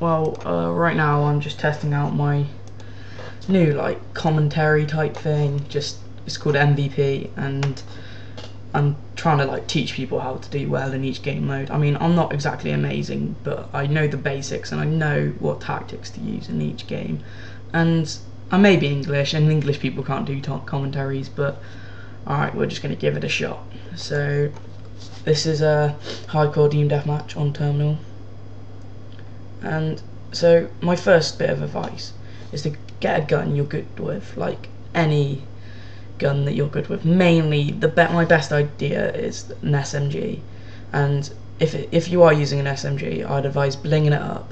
Well, right now I'm just testing out my new commentary type thing. It's called MvP, and I'm trying to teach people how to do well in each game mode. I mean, I'm not exactly amazing, but I know the basics and I know what tactics to use in each game. And I may be English, and English people can't do commentaries, but alright, we're just going to give it a shot. So this is a hardcore team deathmatch on terminal. And so my first bit of advice is to get a gun you're good with, like any gun that you're good with. Mainly, my best idea is an SMG, and if you are using an SMG, I'd advise blinging it up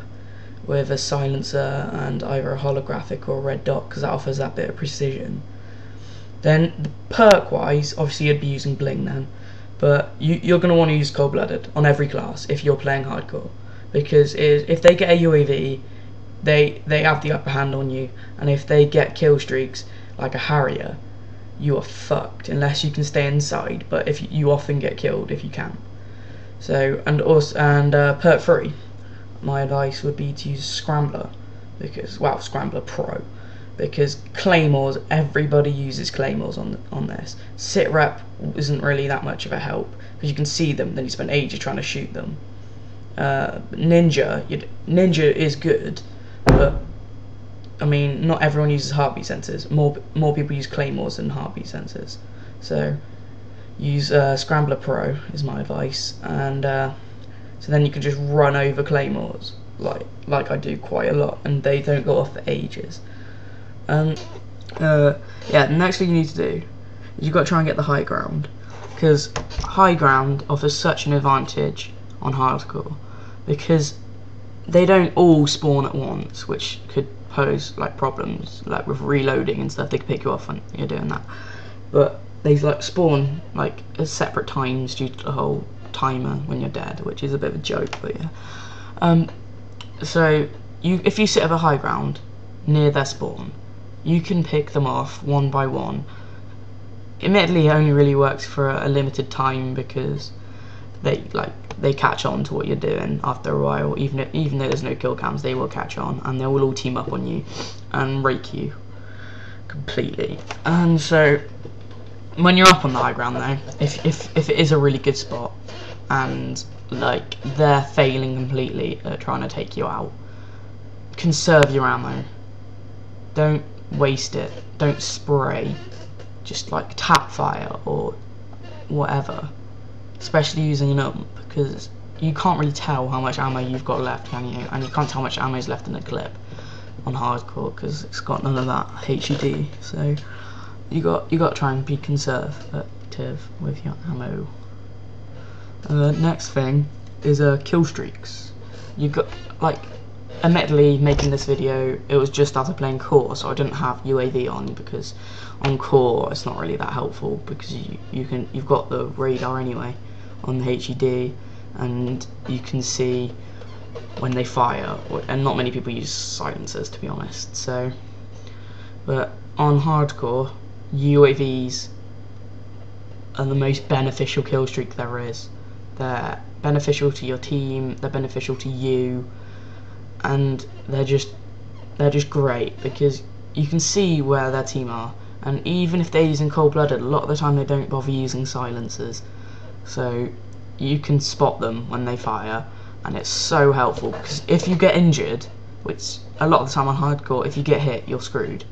with a silencer and either a holographic or a red dot, because that offers that bit of precision. Then perk wise, obviously you'd be using bling then, but you're going to want to use cold-blooded on every class if you're playing hardcore, because if they get a UAV, they have the upper hand on you, and if they get kill streaks like a Harrier, you are fucked unless you can stay inside. But if you often get killed if you can. So perk 3, my advice would be to use Scrambler, because Scrambler Pro, because claymores, everybody uses claymores on this. Sit rep isn't really that much of a help because you can see them, then you spend ages trying to shoot them. Ninja is good, but I mean, not everyone uses heartbeat sensors. More people use claymores than heartbeat sensors. So use Scrambler Pro is my advice, and so then you can just run over claymores like I do quite a lot, and they don't go off for ages. The next thing you need to do is you've got to try and get the high ground, because high ground offers such an advantage on hardcore, because they don't all spawn at once, which could pose problems with reloading and stuff. They could pick you off when you're doing that, but they spawn at separate times due to the whole timer when you're dead, which is a bit of a joke, but yeah. So if you sit at a high ground near their spawn, you can pick them off one by one. Admittedly, it only really works for a limited time, because they catch on to what you're doing after a while. Even though there's no kill cams, they will catch on, and they will all team up on you and rake you completely. And so when you're up on the high ground though, if it is a really good spot and they're failing completely at trying to take you out, conserve your ammo. Don't waste it. Don't spray. Just tap fire or whatever, especially using an ump, because you can't really tell how much ammo you've got left, can you? And you can't tell how much ammo is left in the clip on hardcore, because it's got none of that HUD. So you got to try and be conservative with your ammo. Next thing is kill streaks. You've got admittedly, making this video, it was just after playing core, so I didn't have UAV on, because on core it's not really that helpful, because you've got the radar anyway on the HUD, and you can see when they fire, and not many people use silencers, to be honest. So, but on hardcore, UAVs are the most beneficial kill streak there is. They're beneficial to your team, they're beneficial to you, and they're just great, because you can see where their team are, and even if they're using cold-blooded, a lot of the time they don't bother using silencers, so you can spot them when they fire, and it's so helpful, because if you get injured, which a lot of the time on hardcore, if you get hit, you're screwed,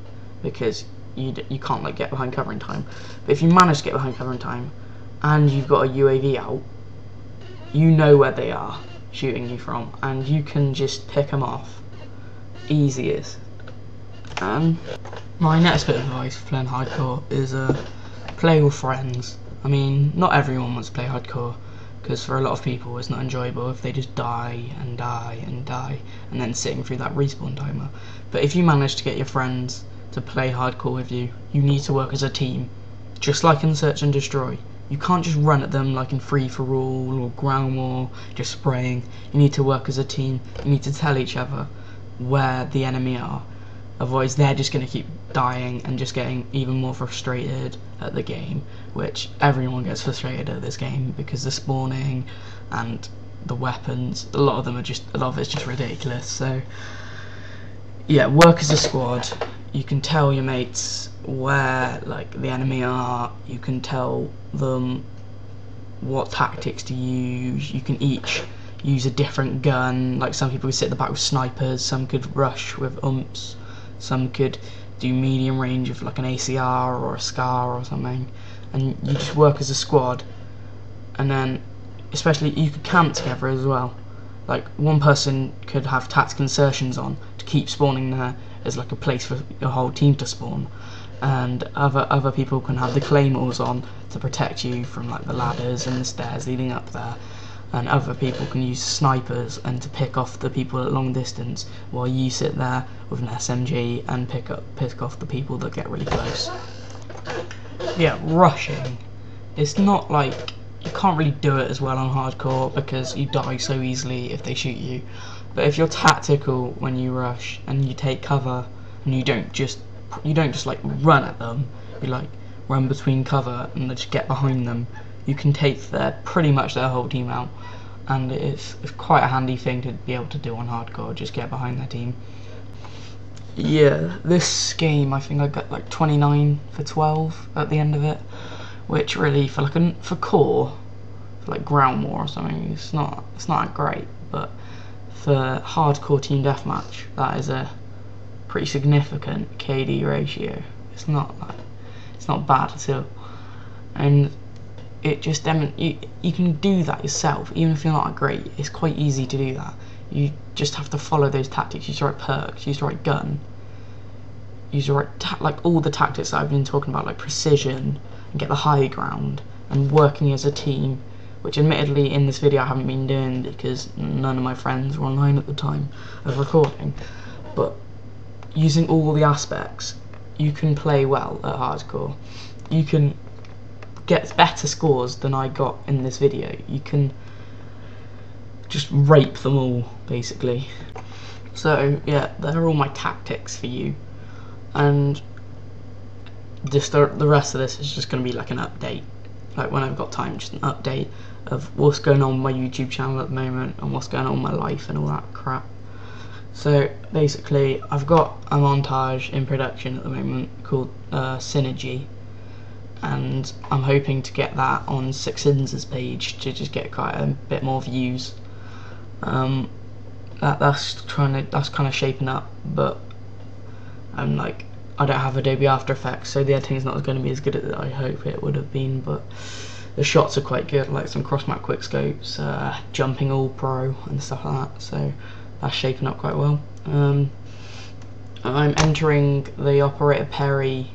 because you can't get behind cover in time. But if you manage to get behind cover in time and you've got a UAV out, you know where they are shooting you from, and you can just pick them off easiest. My next bit of advice for playing hardcore is play with friends. I mean, not everyone wants to play hardcore, because for a lot of people it's not enjoyable if they just die and die and die and then sitting through that respawn timer. But if you manage to get your friends to play hardcore with you, you need to work as a team, just like in Search and Destroy. You can't just run at them like in Free for All or Ground War, just spraying. You need to work as a team. You need to tell each other where the enemy are. Otherwise they're just going to keep dying and just getting even more frustrated at the game, which everyone gets frustrated at this game, because the spawning and the weapons. A lot of it's just ridiculous. So yeah, work as a squad. You can tell your mates where like the enemy are. You can tell them what tactics to use. You can each use a different gun. Like some people could sit at the back with snipers, some could rush with umps, some could do medium range with like an ACR or a SCAR or something. And you just work as a squad. And then especially you could camp together as well. Like one person could have tactical insertions on to keep spawning there as like a place for your whole team to spawn, and other people can have the claymores on to protect you from like the ladders and the stairs leading up there, and other people can use snipers and to pick off the people at long distance while you sit there with an SMG and pick off the people that get really close. Yeah, rushing. It's not like you can't really do it as well on hardcore because you die so easily if they shoot you. But if you're tactical when you rush and you take cover and you don't just like run at them, you like run between cover and just get behind them, you can take pretty much their whole team out, and it's quite a handy thing to be able to do on hardcore. Just get behind their team. Yeah, this game I think I got like 29 for 12 at the end of it, which really for core, for like ground war or something, it's not that great, but for hardcore team deathmatch that is a pretty significant KD ratio. It's not bad at all, and it just you can do that yourself even if you're not great. It's quite easy to do that. You just have to follow those tactics, use the right perks, use the right gun, use the right like all the tactics that I've been talking about, like precision, and get the high ground, and working as a team, which admittedly in this video I haven't been doing because none of my friends were online at the time of recording. But using all the aspects, you can play well at hardcore. You can get better scores than I got in this video. You can just rape them all, basically. So yeah, they're all my tactics for you, and just the rest of this is just going to be like an update, like when I've got time, just an update of what's going on with my YouTube channel at the moment and what's going on in my life and all that crap. So basically I've got a montage in production at the moment called Synergy, and I'm hoping to get that on Sixin's page to just get quite a bit more views. That's kind of shaping up, but I'm like, I don't have Adobe After Effects, so the editing is not going to be as good as I hope it would have been, but the shots are quite good, like some cross-map quickscopes, jumping all pro and stuff like that, so that's shaping up quite well. I'm entering the Operator Perry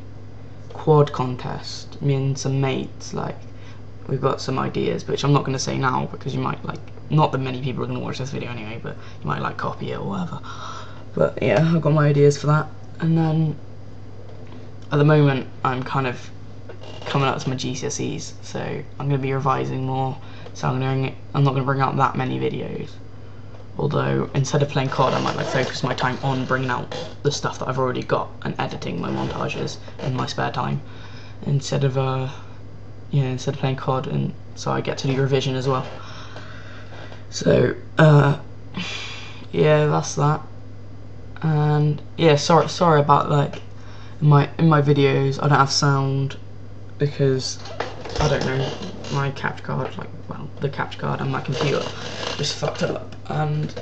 quad contest, me and some mates. Like, we've got some ideas, which I'm not going to say now because you might like, not that many people are going to watch this video anyway, but you might like copy it or whatever. But yeah, I've got my ideas for that. And then at the moment I'm kind of coming up to my GCSEs, so I'm going to be revising more, so I'm not going to bring out that many videos. Although instead of playing COD, I might like focus my time on bringing out the stuff that I've already got and editing my montages in my spare time, instead of playing COD, and so I get to do revision as well. So yeah, that's that. And yeah, sorry about like in my videos I don't have sound because I don't know, my capture card, the capture card and my computer just fucked up, and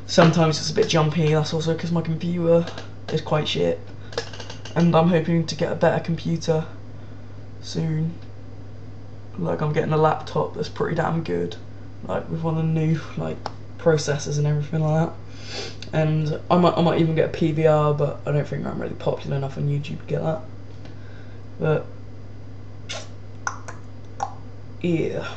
sometimes it's a bit jumpy. That's also because my computer is quite shit, and I'm hoping to get a better computer soon. Like, I'm getting a laptop that's pretty damn good, like with one of the new like processors and everything like that. And I might even get a PVR, but I don't think I'm really popular enough on YouTube to get that. But yeah.